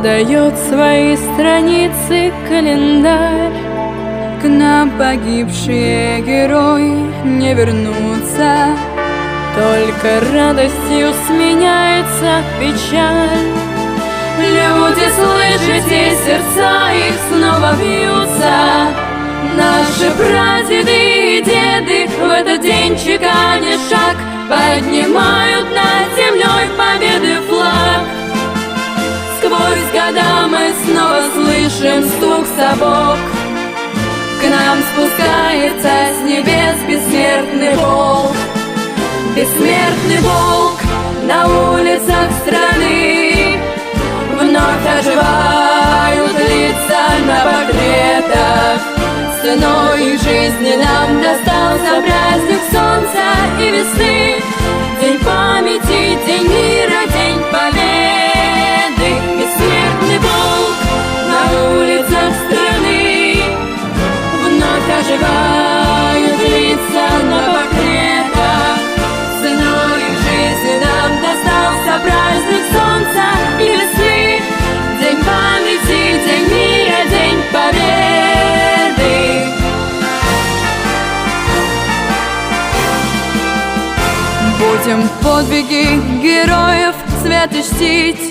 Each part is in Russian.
продает свои страницы календарь. К нам погибшие герои не вернутся, только радостью сменяется печаль. Люди, слышите, сердца их снова бьются. Наши прадеды и деды в этот день чеканя шаг поднимают над землей победы флаг. Сквозь года мы снова слышим стук сапог. К нам спускается с небес бессмертный волк. Бессмертный волк на улицах страны. Вновь оживают лица на портретах. Ценой жизни нам достался праздник солнца и весны. День памяти, день мира, день победы. Бессмертный волк на улицах страны. Вновь оживают лица на портретах. Ценой жизни нам достался праздник солнца и весны. День памяти, день мира, день победы. Будем подвиги героев свято чтить.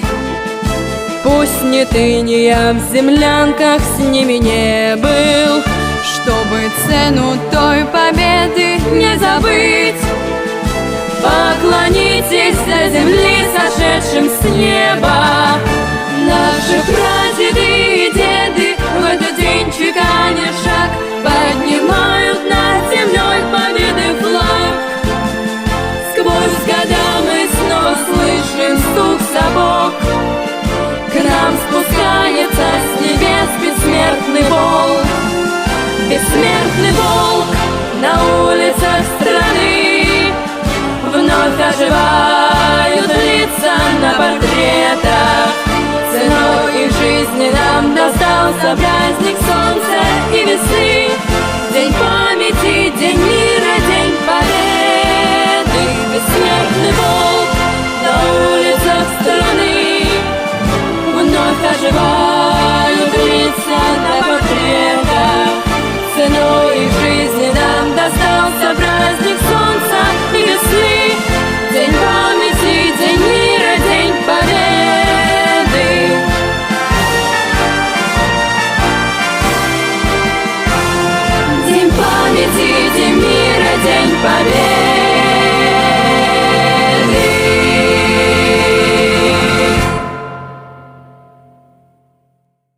Пусть ни ты, ни я в землянках с ними не был, чтобы цену той победы не забыть. Поклонитесь до земли сошедшим с неба. Наши прадеды и деды в этот день чеканя шаг поднимают над землей победы флаг. Сквозь года мы снова слышим стук сапог. К нам спускается с небес бессмертный волк. Бессмертный волк на улицах страны. Вновь оживают лица на портретах. Ценой их жизни нам достался праздник солнца и весны.